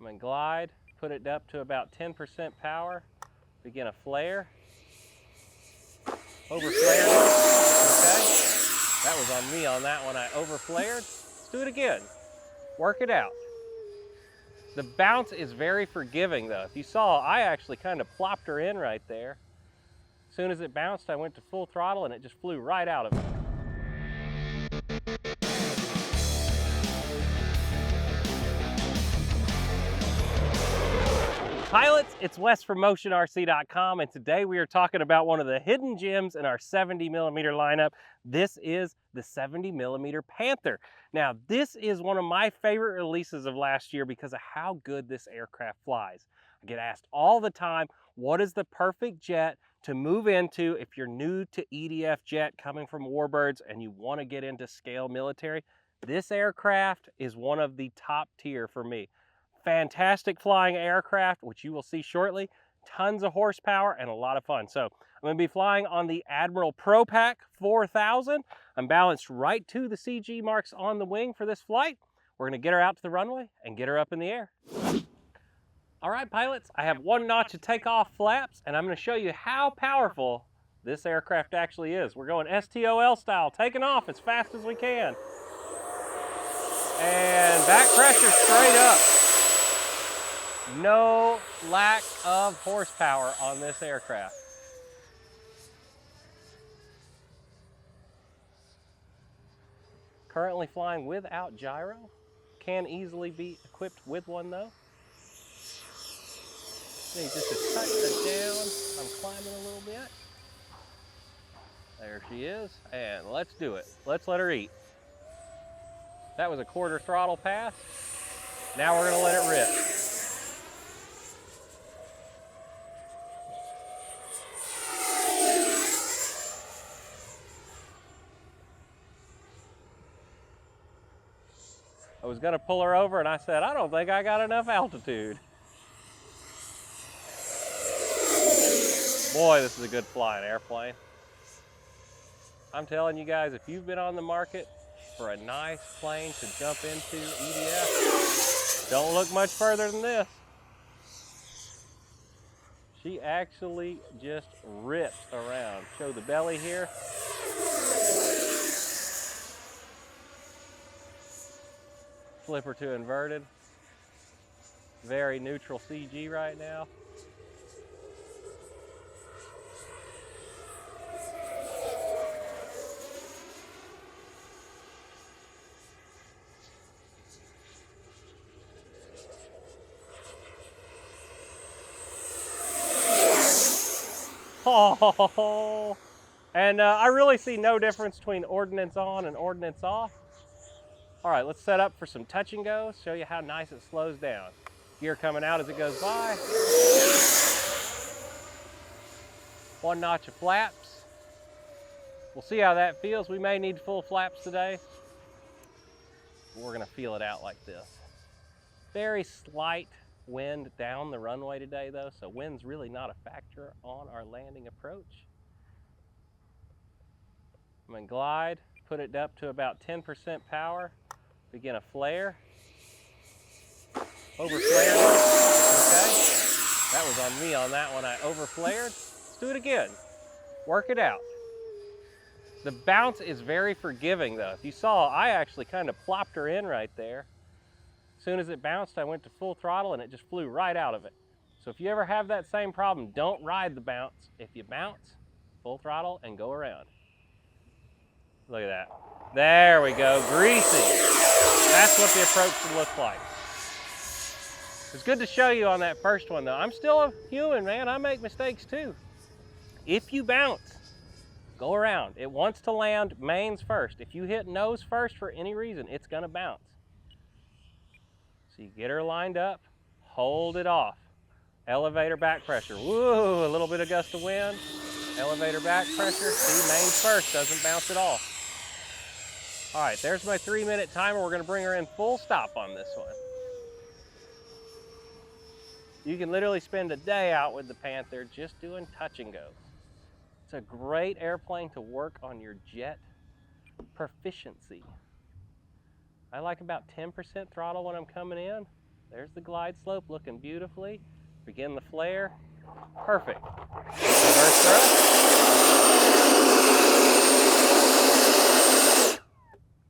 I'm gonna glide, put it up to about 10% power, begin a flare, over flared it, okay? That was on me on that one, I over flared. Let's do it again, work it out. The bounce is very forgiving though. If you saw, I actually kind of plopped her in right there. As soon as it bounced, I went to full throttle and it just flew right out of it. Pilots, it's Wes from MotionRC.com, and today we are talking about one of the hidden gems in our 70mm lineup. This is the 70mm Panther. Now, this is one of my favorite releases of last year because of how good this aircraft flies. I get asked all the time, what is the perfect jet to move into if you're new to EDF jet coming from warbirds and you want to get into scale military? This aircraft is one of the top tier for me. Fantastic flying aircraft, which you will see shortly, tons of horsepower and a lot of fun. So I'm going to be flying on the Admiral Pro Pack 4000. I'm balanced right to the CG marks on the wing for this flight. We're going to get her out to the runway and get her up in the air. All right, pilots, I have one notch of takeoff flaps, and I'm going to show you how powerful this aircraft actually is. We're going STOL style, taking off as fast as we can. And back pressure straight up. No lack of horsepower on this aircraft. Currently flying without gyro. Can easily be equipped with one though. Need just to touch it down. I'm climbing a little bit. There she is, and let's do it. Let's let her eat. That was a quarter throttle pass. Now we're gonna let it rip. I was gonna pull her over and I said, I don't think I got enough altitude. Boy, this is a good flying airplane. I'm telling you guys, if you've been on the market for a nice plane to jump into EDF, don't look much further than this. She actually just rips around. Show the belly here. Flipper to inverted. Very neutral CG right now. Oh, and I really see no difference between ordnance on and ordnance off. All right, let's set up for some touch and go, show you how nice it slows down. Gear coming out as it goes by. One notch of flaps. We'll see how that feels. We may need full flaps today. But we're gonna feel it out like this. Very slight wind down the runway today though, so wind's really not a factor on our landing approach. I'm gonna glide, put it up to about 10% power, begin a flare, over flared it, okay? That was on me on that one, I over flared. Let's do it again, work it out. The bounce is very forgiving though. If you saw, I actually kind of plopped her in right there. As soon as it bounced, I went to full throttle and it just flew right out of it. So if you ever have that same problem, don't ride the bounce. If you bounce, full throttle and go around. Look at that. There we go, greasy. That's what the approach should look like. It's good to show you on that first one though. I'm still a human, man. I make mistakes too. If you bounce, go around. It wants to land mains first. If you hit nose first for any reason, it's gonna bounce. So you get her lined up, hold it off. Elevator back pressure. Woo, a little bit of gust of wind. Elevator back pressure. See, mains first, doesn't bounce at all. All right, there's my 3-minute timer. We're gonna bring her in full stop on this one. You can literally spend a day out with the Panther just doing touch and goes. It's a great airplane to work on your jet proficiency. I like about 10% throttle when I'm coming in. There's the glide slope looking beautifully. Begin the flare. Perfect. Reverse thrust.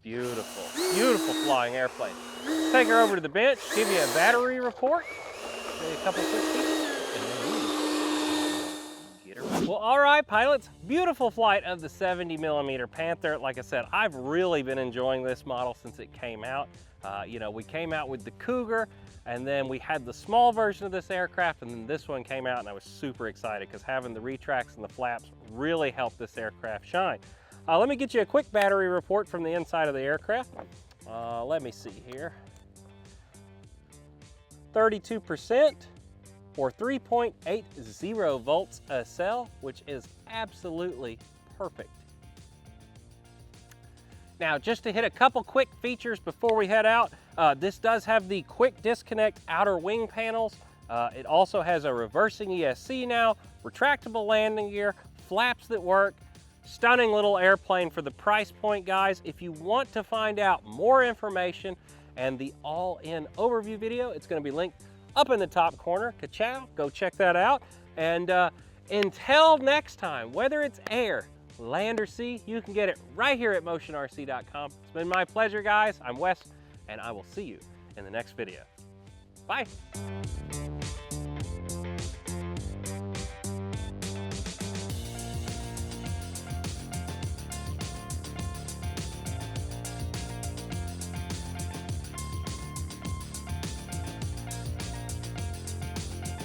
Beautiful, beautiful flying airplane. Take her over to the bench, give you a battery report, show you a couple quick features, and then get her. Well, all right, pilots, beautiful flight of the 70mm Panther. Like I said, I've really been enjoying this model since it came out. You know, we came out with the Cougar, and then we had the small version of this aircraft, and then this one came out, and I was super excited because having the retracts and the flaps really helped this aircraft shine. Let me get you a quick battery report from the inside of the aircraft. Let me see here. 32% or 3.80 volts a cell, which is absolutely perfect. Now, just to hit a couple quick features before we head out, this does have the quick disconnect outer wing panels. It also has a reversing ESC now, retractable landing gear, flaps that work. Stunning little airplane for the price point, guys. If you want to find out more information and the all-in overview video, it's going to be linked up in the top corner. Ka-chow, go check that out. And until next time, whether it's air, land, or sea, you can get it right here at motionrc.com. It's been my pleasure, guys. I'm Wes, and I will see you in the next video. Bye.